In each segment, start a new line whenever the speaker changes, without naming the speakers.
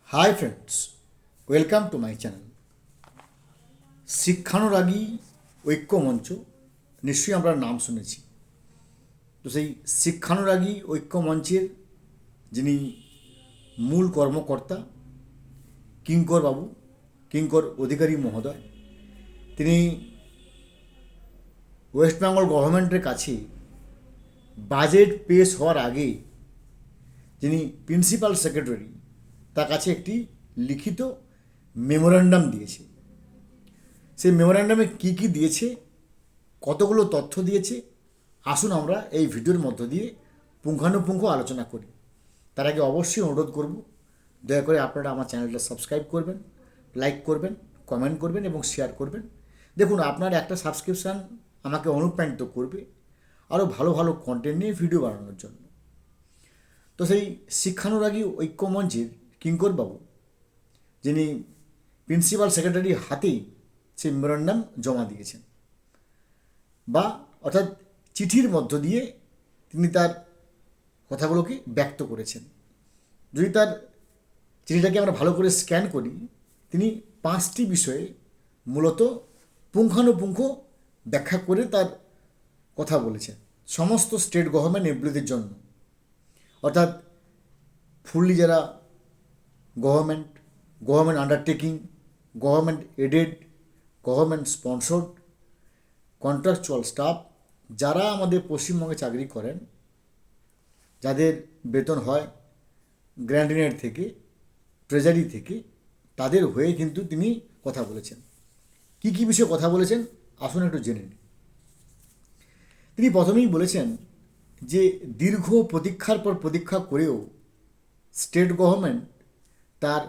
High friends, welcome to my channel শিক্ষানুরাগী ঐক্য মঞ্চ। নিশ্চয়ই আমরা নাম শুনেছি। তো সেই শিক্ষানুরাগী ঐক্য মঞ্চের যিনি মূল কর্মকর্তা কিঙ্কর বাবু, কিঙ্কর অধিকারী মহোদয়, তিনি ওয়েস্ট বেঙ্গল গভর্নমেন্টের কাছে বাজেট পেশ হওয়ার আগে যিনি প্রিন্সিপাল সেক্রেটারি, তার কাছে একটি লিখিত মেমোরান্ডাম দিয়েছে। সেই মেমোরান্ডামে কী কী দিয়েছে, কতগুলো তথ্য দিয়েছে, আসুন আমরা এই ভিডিওর মধ্য দিয়ে পুঙ্খানুপুঙ্খ আলোচনা করি। তার আগে অবশ্যই অনুরোধ করব, দয়া করে আপনারা আমার চ্যানেলটা সাবস্ক্রাইব করবেন, লাইক করবেন, কমেন্ট করবেন এবং শেয়ার করবেন। দেখুন, আপনার একটা সাবস্ক্রিপশান আমাকে অনুপ্রাণিত করবে আরও ভালো ভালো কন্টেন্ট নিয়ে ভিডিও বানানোর জন্য। তো সেই শিক্ষানুরাগী ঐক্য মঞ্চের কিঙ্করবাবু, যিনি প্রিন্সিপাল সেক্রেটারির হাতেই সেই মেমোরান্ডাম জমা দিয়েছেন, বা অর্থাৎ চিঠির মধ্য দিয়ে তিনি তার কথাগুলোকে ব্যক্ত করেছেন। যদি তার চিঠিটাকে আমরা ভালো করে স্ক্যান করি, তিনি 5টি বিষয়ে মূলত পুঙ্খানুপুঙ্খ ব্যাখ্যা করে তার কথা বলেছেন সমস্ত স্টেট গভর্নমেন্ট এমপ্লয়িদের জন্য। অর্থাৎ ফুললি যারা government, government undertaking, government aided, government sponsored, contractual staff, যারা আমাদের পশ্চিমবঙ্গে চাকরি করেন, যাদের বেতন হয় গ্র্যান্ডিনেট থেকে, ট্রেজারি থেকে, তাদের হয়ে কিন্তু তিনি কথা বলেছেন। কী কী বিষয়ে কথা বলেছেন আসুন একটু জেনে নিই। তিনি প্রথমেই বলেছেন যে দীর্ঘ প্রতীক্ষার পর প্রতীক্ষা করেও স্টেট গভর্নমেন্ট তার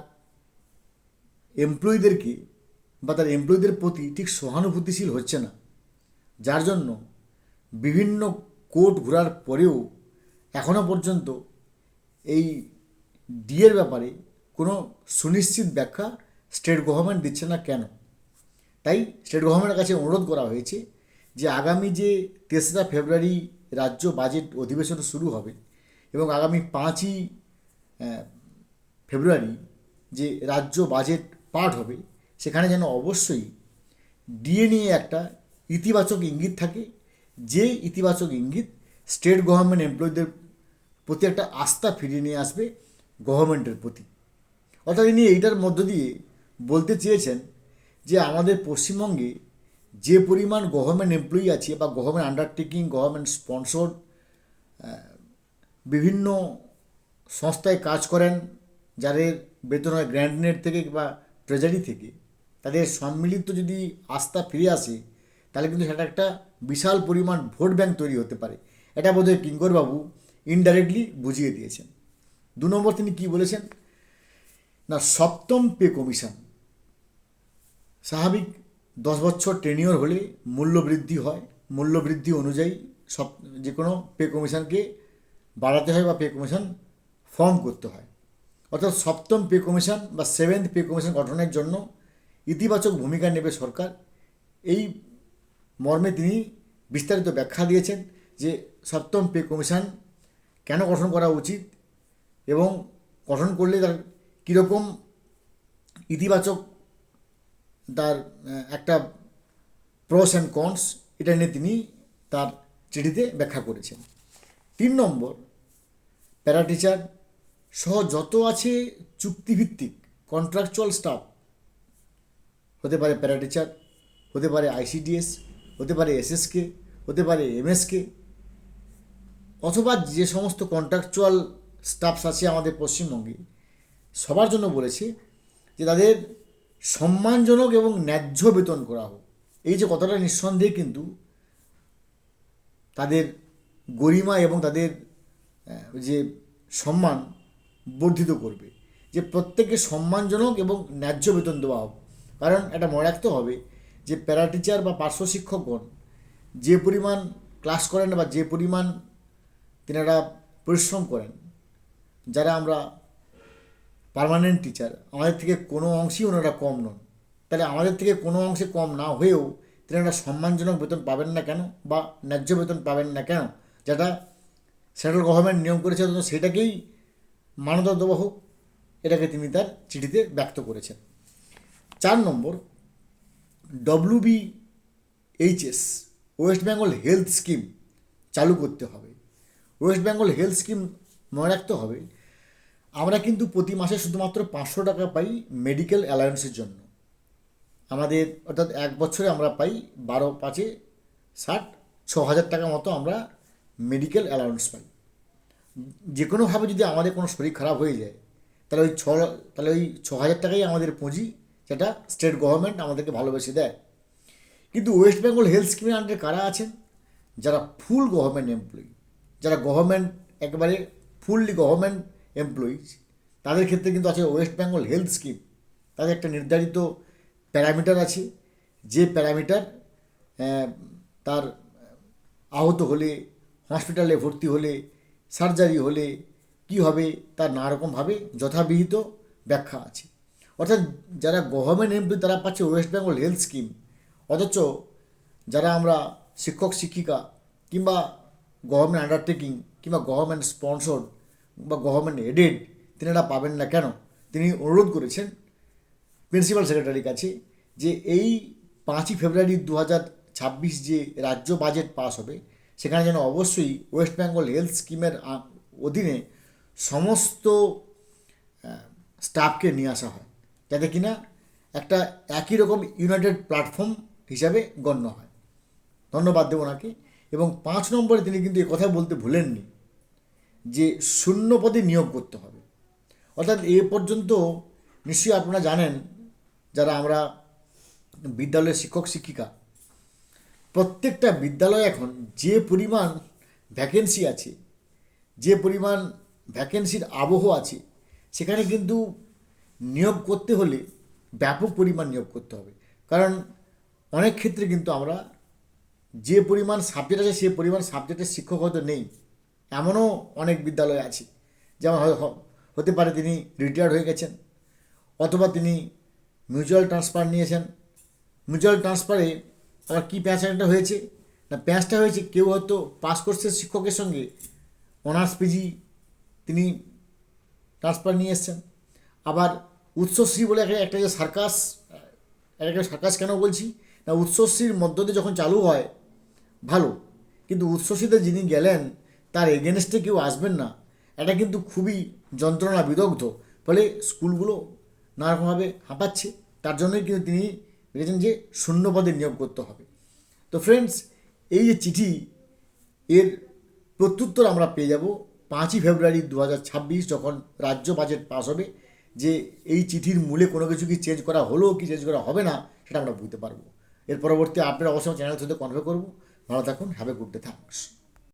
এমপ্লয়িদেরকে বা তার এমপ্লয়িদের প্রতি ঠিক সহানুভূতিশীল হচ্ছে না, যার জন্য বিভিন্ন কোর্ট ঘোরার পরেও এখনও পর্যন্ত এই ডিএর ব্যাপারে কোনো সুনিশ্চিত ব্যাখ্যা স্টেট গভর্নমেন্ট দিচ্ছে না কেন। তাই স্টেট গভর্নমেন্টের কাছে অনুরোধ করা হয়েছে যে আগামী যে 3রা ফেব্রুয়ারি রাজ্য বাজেট অধিবেশন শুরু হবে এবং আগামী 5ই ফেব্রুয়ারি যে রাজ্য বাজেট পাঠ হবে, সেখানে যেন অবশ্যই ডিএ নিয়ে একটা ইতিবাচক ইঙ্গিত থাকে, যে ইতিবাচক ইঙ্গিত স্টেট গভর্নমেন্ট এমপ্লয়িদের প্রতি একটা আস্থা ফিরিয়ে নিয়ে আসবে গভর্নমেন্টের প্রতি। অর্থাৎ তিনি এইটার মধ্য দিয়ে বলতে চেয়েছেন যে আমাদের পশ্চিমবঙ্গে যে পরিমাণ গভর্নমেন্ট এমপ্লয়ি আছে বা গভর্নমেন্ট আন্ডারটেকিং, গভর্নমেন্ট স্পন্সর্ড বিভিন্ন সংস্থায় কাজ করেন, যাদের বেতন হয় গ্র্যান্ডনেট থেকে বা ট্রেজারি থেকে, তাদের সম্মিলিত যদি আস্থা ফিরে আসে, তাহলে কিন্তু সেটা একটা বিশাল পরিমাণ ভোট ব্যাংক তৈরি হতে পারে। এটা বোধহয় কিঙ্করবাবু ইনডাইরেক্টলি বুঝিয়ে দিয়েছেন। 2 নম্বর তিনি কি বলেছেন না, 7ম পে কমিশন। স্বাভাবিক 10 বছর টেনিওর হলে মূল্যবৃদ্ধি হয়, মূল্যবৃদ্ধি অনুযায়ী সব যে কোনো পে কমিশনকে বাড়াতে হয় বা পে কমিশন ফর্ম করতে হয়। অর্থাৎ 7ম পে কমিশন বা 7th পে কমিশন গঠনের জন্য ইতিবাচক ভূমিকা নেবে সরকার। এই মর্মে তিনি বিস্তারিত ব্যাখ্যা দিয়েছেন যে 7ম পে কমিশন কেন গঠন করা উচিত এবং গঠন করলে তার কীরকম ইতিবাচক তার একটা প্রস অ্যান্ড কনস, এটা নিয়ে তিনি তার চিঠিতে ব্যাখ্যা করেছেন। 3 নম্বর, প্যারা টিচার সহ যত আছে চুক্তিভিত্তিক কন্ট্রাকচুয়াল স্টাফ, হতে পারে প্যারা টিচার, হতে পারে আইসিডিএস, হতে পারে এসএসকে, হতে পারে এমএসকে, অথবা যে সমস্ত কন্ট্রাকচুয়াল স্টাফস আছে আমাদের পশ্চিমবঙ্গে, সবার জন্য বলেছে যে তাদের সম্মানজনক এবং ন্যায্য বেতন করা হোক। এই যে কথাটা নিঃসন্দেহে কিন্তু তাদের গরিমা এবং তাদের যে সম্মান বর্ধিত করবে, যে প্রত্যেককে সম্মানজনক এবং ন্যায্য বেতন দেওয়া হোক। কারণ এটা মনে রাখতে হবে যে প্যারা টিচার বা পার্শ্ব শিক্ষকগণ যে পরিমাণ ক্লাস করেন বা যে পরিমাণ তেনারা পরিশ্রম করেন, যারা আমরা পার্মানেন্ট টিচার, আমাদের থেকে কোনো অংশেই ওনারা কম নন। তাহলে আমাদের থেকে কোনো অংশে কম না হয়েও তেনারা সম্মানজনক বেতন পাবেন না কেন বা ন্যায্য বেতন পাবেন না কেন? যেটা সেন্ট্রাল গভর্নমেন্ট নিয়ম করেছে সেটাকেই মান্যতা দেওয়া হোক। এটাকে তিনি তার চিঠিতে ব্যক্ত করেছেন। 4 নম্বর, WBHS West Bengal health scheme চালু করতে হবে। ওয়েস্ট বেঙ্গল হেলথ স্কিম মনে রাখতে হবে, আমরা কিন্তু প্রতি মাসে শুধুমাত্র 500 টাকা পাই মেডিকেল অ্যালায়েন্সের জন্য। আমাদের অর্থাৎ 1 বছরে আমরা পাই 12×5=60, 6,000 টাকা মতো আমরা মেডিকেল অ্যালাউন্স পাই। যে কোনোভাবে যদি আমাদের কোনো শরীর খারাপ হয়ে যায়, তাহলে ওই 6,000 টাকাই আমাদের পুঁজি, যেটা স্টেট গভর্নমেন্ট আমাদেরকে ভালোবেসে দেয়। কিন্তু ওয়েস্ট বেঙ্গল হেলথ স্কিমের আন্ডারে কারা আছেন? যারা ফুল গভর্নমেন্ট এমপ্লয়ি, যারা গভর্নমেন্ট একেবারে ফুললি গভর্নমেন্ট এমপ্লয়িজ, তাদের ক্ষেত্রে কিন্তু আছে ওয়েস্ট বেঙ্গল হেলথ স্কিম। তাদের একটা নির্ধারিত প্যারামিটার আছে, যে প্যারামিটার তার আহত হলে, হসপিটালে ভর্তি হলে, সার্জারি হলে কি হবে, তার নানা রকমভাবে যথাবিহিত ব্যাখ্যা আছে। অর্থাৎ যারা গভর্নমেন্ট এমপ্লয়ি তারা পাচ্ছে ওয়েস্ট বেঙ্গল হেলথ স্কিম, অথচ যারা আমরা শিক্ষক শিক্ষিকা কিংবা গভর্নমেন্ট আন্ডারটেকিং কিংবা গভর্নমেন্ট স্পন্সর্ড বা গভর্নমেন্ট এডেড, তিনারা পাবেন না কেন? তিনি অনুরোধ করেছেন প্রিন্সিপাল সেক্রেটারির কাছে যে এই 5ই ফেব্রুয়ারি 2026 যে রাজ্য বাজেট পাস হবে, সেখানে যেন অবশ্যই ওয়েস্ট বেঙ্গল হেলথ স্কিমের অধীনে সমস্ত স্টাফকে নিয়ে আসা হয়, যাতে কিনা একটা একই রকম ইউনাইটেড প্ল্যাটফর্ম হিসাবে গণ্য হয়। ধন্যবাদ দেব ওনাকে। এবং 5 নম্বরে তিনি কিন্তু কথা বলতে ভুলেননি যে শূন্য পদে নিয়োগ করতে হবে। অর্থাৎ এ পর্যন্ত নিশ্চয়ই আপনারা জানেন, যারা আমরা বিদ্যালয়ের শিক্ষক শিক্ষিকা, প্রত্যেকটা বিদ্যালয়ে এখন যে পরিমাণ ভ্যাকেন্সি আছে, যে পরিমাণ ভ্যাকেন্সির আবহ আছে, সেখানে কিন্তু নিয়োগ করতে হলে ব্যাপক পরিমাণ নিয়োগ করতে হবে। কারণ অনেক ক্ষেত্রে কিন্তু আমরা যে পরিমাণ সাবজেক্ট আছে সেই পরিমাণ সাবজেক্টের শিক্ষক হয়তো নেই, এমনও অনেক বিদ্যালয় আছে। যেমন হতে পারে তিনি রিটায়ার্ড হয়ে গেছেন, অথবা তিনি মিউচুয়াল ট্রান্সফার নিয়েছেন। মিউচুয়াল ট্রান্সফারে আবার কী প্যাঁচটা হয়েছে না, প্যাঁচটা হয়েছে কেউ হয়তো পাস কোর্সের শিক্ষকের সঙ্গে অনার্স পিজি তিনি ট্রান্সফার নিয়ে এসছেন। আবার উৎসশ্রী বলে একটা যে সার্কাস, একটা সার্কাস কেন বলছি না, উৎসশ্রীর মধ্য দিয়ে যখন চালু হয় ভালো, কিন্তু উৎসশ্রীতে যিনি গেলেন তার এগেনস্টে কেউ আসবেন না, এটা কিন্তু খুবই যন্ত্রণা বিদগ্ধ। ফলে স্কুলগুলো নানারকমভাবে হাঁপাচ্ছে। তার জন্যই কিন্তু তিনি বলেছেন যে শূন্য পদে নিয়োগ করতে হবে। তো ফ্রেন্ডস, এই যে চিঠি, এর প্রত্যুত্তর আমরা পেয়ে যাব 5ই ফেব্রুয়ারি 2026 যখন রাজ্য বাজেট পাস হবে। যে এই চিঠির মূলে কোনো কিছু কি চেঞ্জ করা হলো কি চেঞ্জ করা হবে না, সেটা আমরা বুঝতে পারবো। এর পরবর্তী আপডেট অবশ্যই চ্যানেল থেকে কনভে করবো। ভালো থাকুন, have a good day, thanks.